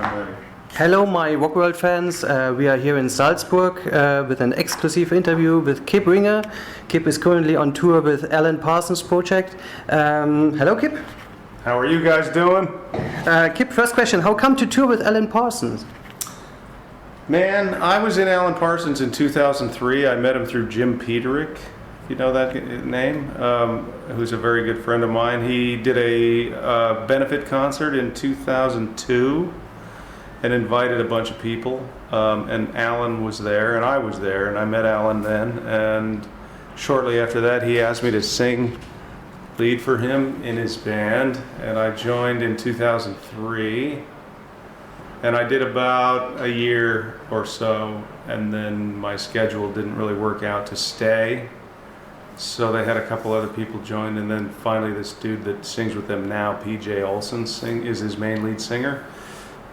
I'm ready. Hello, my Rockworld fans. We are here in Salzburg with an exclusive interview with Kip Winger. Kip is currently on tour with Alan Parsons' project. Hello, Kip. How are you guys doing? Kip, first question. How come to tour with Alan Parsons? Man, I was in Alan Parsons in 2003. I met him through Jim Peterick, if you know that name, who's a very good friend of mine. He did a benefit concert in 2002 and invited a bunch of people. And Alan was there, and I was there, and I met Alan then. And shortly after that, he asked me to sing lead for him in his band, and I joined in 2003. And I did about a year or so, and then my schedule didn't really work out to stay. So they had a couple other people join, and then finally this dude that sings with them now, PJ Olson, is his main lead singer.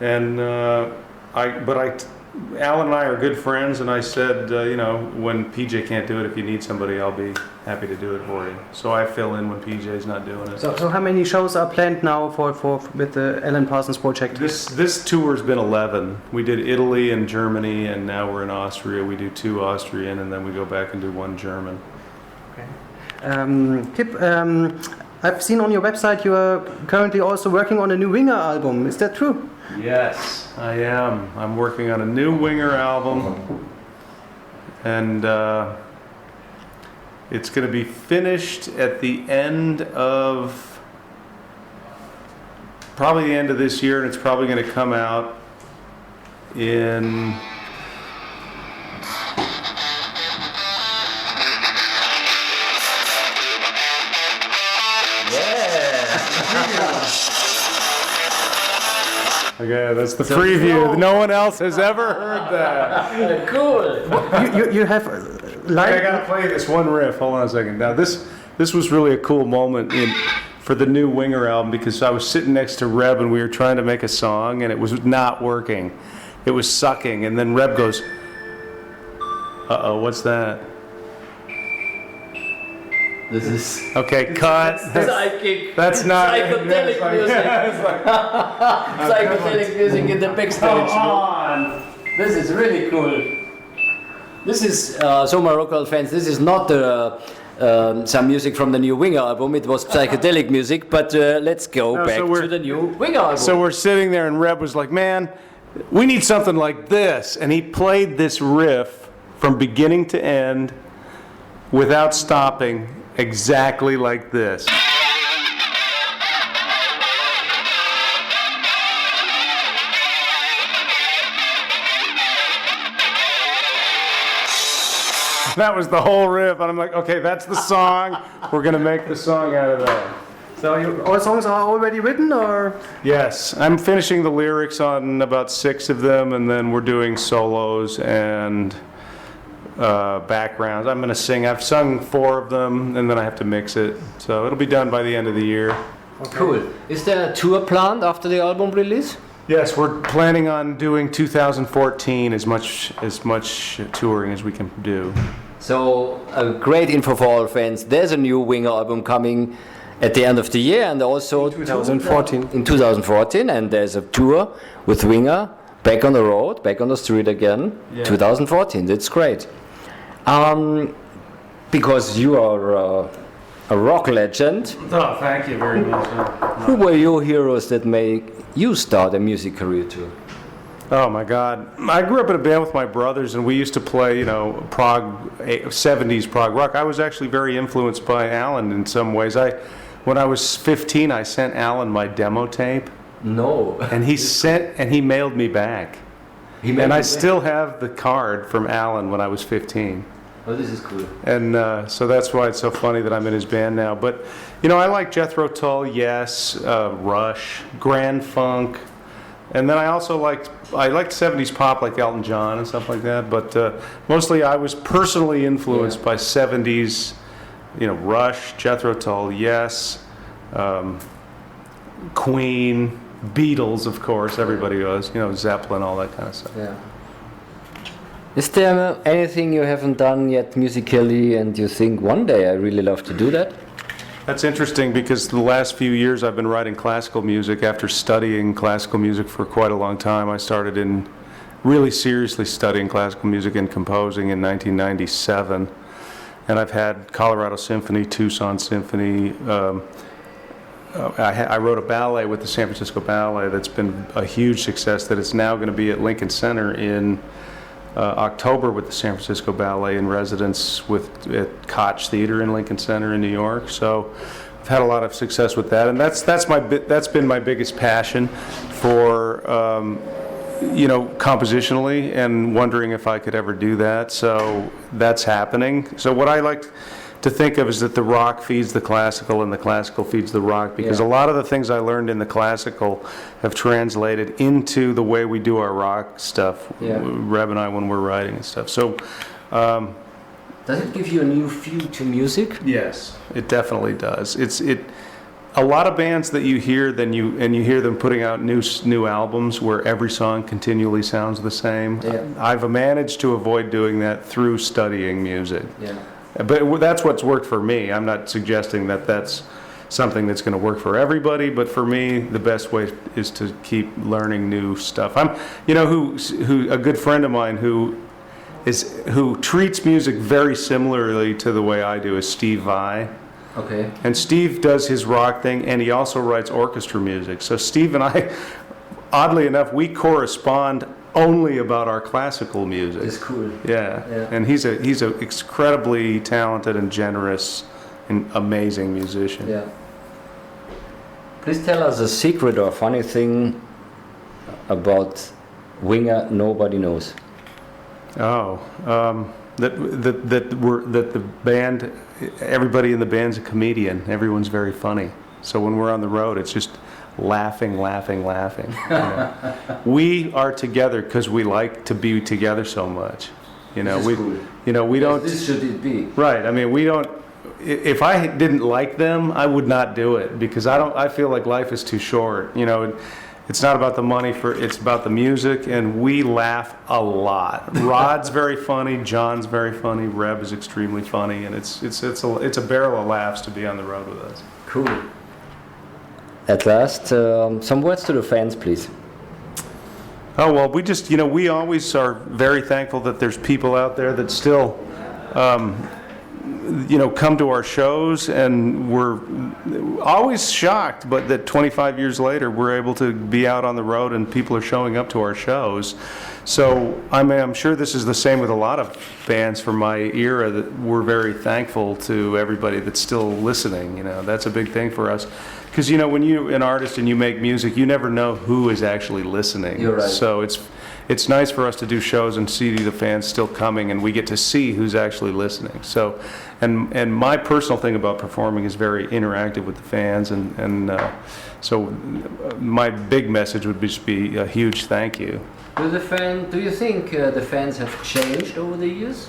And Alan and I are good friends, and I said, when PJ can't do it, if you need somebody, I'll be happy to do it for you. So I fill in when PJ's not doing it. So how many shows are planned now with the Alan Parsons project? This tour's been 11. We did Italy and Germany, and now we're in Austria. We do 2 Austrian, and then we go back and do 1 German. Okay. Kip, I've seen on your website you are currently also working on a new Winger album. Is that true? Yes, I am. I'm working on a new Winger album, and it's going to be finished at the end of, probably the end of this year, and it's probably going to come out in Okay, that's the preview. No one else has ever heard that. Cool. You have I gotta play this one riff. Hold on a second. Now this was really a cool moment for the new Winger album, because I was sitting next to Reb and we were trying to make a song and it was not working. It was sucking, and then Reb goes, "Uh-oh, what's that?" This is okay. Cut. psychic. That's not psychedelic music. Psychedelic music in the backstage. Come on. This is really cool. This is so my Rockworld fans. This is not some music from the new Winger album. It was psychedelic music, but let's go back to the new Winger album. So we're sitting there, and Reb was like, "Man, we need something like this," and he played this riff from beginning to end without stopping. Exactly like this. That was the whole riff, and I'm like, okay, that's the song. We're gonna make the song out of that. So all songs are already written, or? Yes, I'm finishing the lyrics on about 6 of them, and then we're doing solos and backgrounds. I'm going to sing. I've sung 4 of them, and then I have to mix it. So it'll be done by the end of the year. Okay. Cool. Is there a tour planned after the album release? Yes, we're planning on doing 2014 as much touring as we can do. So a great info for all fans. There's a new Winger album coming at the end of the year, and also 2014. In 2014, and there's a tour with Winger back on the road, back on the street again. Yeah. 2014. That's great. Because you are a rock legend. Oh, thank you very much. Who were your heroes that made you start a music career too? Oh my God! I grew up in a band with my brothers, and we used to play, prog, 70s prog rock. I was actually very influenced by Alan in some ways. When I was 15, I sent Alan my demo tape. No. And he mailed me back. I still have the card from Alan when I was 15. Oh, this is cool. And so that's why it's so funny that I'm in his band now. But, I like Jethro Tull, yes, Rush, Grand Funk. And then I also liked 70s pop like Elton John and stuff like that. But mostly I was personally influenced by 70s, Rush, Jethro Tull, yes, Queen, Beatles, of course, everybody was, Zeppelin, all that kind of stuff. Yeah. Is there anything you haven't done yet musically and you think one day I really love to do that? That's interesting because the last few years I've been writing classical music. After studying classical music for quite a long time, I started in really seriously studying classical music and composing in 1997. And I've had Colorado Symphony, Tucson Symphony. I wrote a ballet with the San Francisco Ballet that's been a huge success, that it's now going to be at Lincoln Center in October with the San Francisco Ballet in residence at Koch Theater in Lincoln Center in New York. So I've had a lot of success with that, and that's been my biggest passion for compositionally, and wondering if I could ever do that. So that's happening. So what I like to think of is that the rock feeds the classical and the classical feeds the rock, because a lot of the things I learned in the classical have translated into the way we do our rock stuff, Reb and I, when we're writing and stuff. So does it give you a new view to music? Yes, it definitely does. A lot of bands that you hear, you hear them putting out new albums where every song continually sounds the same. I've managed to avoid doing that through studying music. But that's what's worked for me. I'm not suggesting that that's something that's going to work for everybody, but for me, the best way is to keep learning new stuff. Who a good friend of mine who treats music very similarly to the way I do is Steve Vai. Okay. And Steve does his rock thing, and he also writes orchestra music. So Steve and I, oddly enough, we correspond only about our classical music. It's cool. Yeah. And he's a incredibly talented and generous and amazing musician. Yeah. Please tell us a secret or funny thing about Winger nobody knows. Oh, that the band, everybody in the band's a comedian. Everyone's very funny. So when we're on the road, it's just laughing. We are together because we like to be together so much. We don't. This should it be. Right. I mean, we don't. If I didn't like them, I would not do it, because I feel like life is too short. It's not about the money, it's about the music, and we laugh a lot. Rod's very funny, John's very funny, Reb is extremely funny, and it's a barrel of laughs to be on the road with us. Cool. At last, some words to the fans, please. Oh, well, we always are very thankful that there's people out there that still come to our shows, and we're always shocked, but that 25 years later we're able to be out on the road and people are showing up to our shows. So I'm sure this is the same with a lot of bands from my era, that we're very thankful to everybody that's still listening. That's a big thing for us, because when you're an artist and you make music, you never know who is actually listening. You're right. So it's nice for us to do shows and see the fans still coming, and we get to see who's actually listening. So, and my personal thing about performing is very interactive with the fans, and so my big message would just be a huge thank you. Do you think the fans have changed over the years?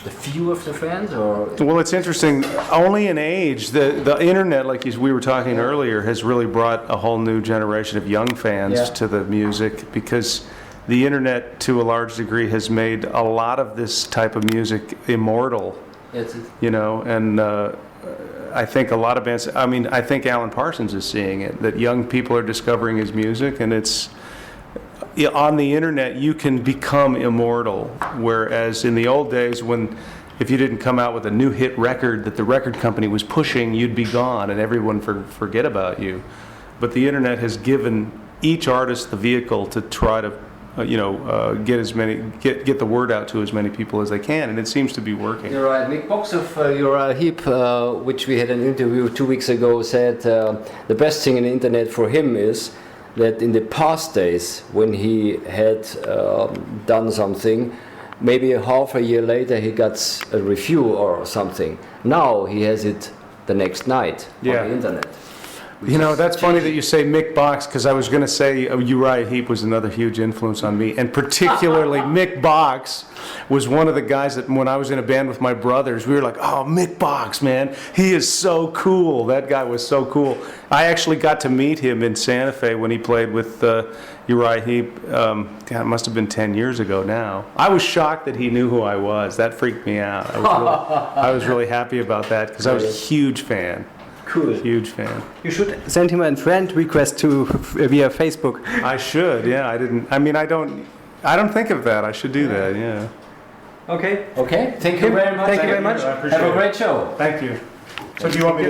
The view of the fans, or? Well, it's interesting. Only in age, the internet, like we were talking earlier, has really brought a whole new generation of young fans to the music, because the internet, to a large degree, has made a lot of this type of music immortal. And I think a lot of bands, I think Alan Parsons is seeing it, that young people are discovering his music, and it's on the internet you can become immortal, whereas in the old days, if you didn't come out with a new hit record that the record company was pushing, you'd be gone and everyone forget about you. But the internet has given each artist the vehicle to try to get the word out to as many people as they can, and it seems to be working. You're right. Mick Box of Uriah Heep, which we had an interview 2 weeks ago, said the best thing in the internet for him is that in the past days, when he had done something, maybe a half a year later he got a review or something. Now he has it the next night on the internet. That's funny that you say Mick Box, because I was going to say Uriah Heep was another huge influence on me, and particularly Mick Box was one of the guys that when I was in a band with my brothers, we were like, oh, Mick Box, man, he is so cool. That guy was so cool. I actually got to meet him in Santa Fe when he played with Uriah Heep. It must have been 10 years ago now. I was shocked that he knew who I was. That freaked me out. I was really happy about that, because I was a huge fan. Cool. Huge fan. You should send him a friend request to via Facebook. I should. Yeah, I didn't. I mean, I don't think of that. I should do that. Yeah. Okay. Okay. Thank you very much. Thank you very much. I appreciate Have a it. great show. Thank you. So do you want me to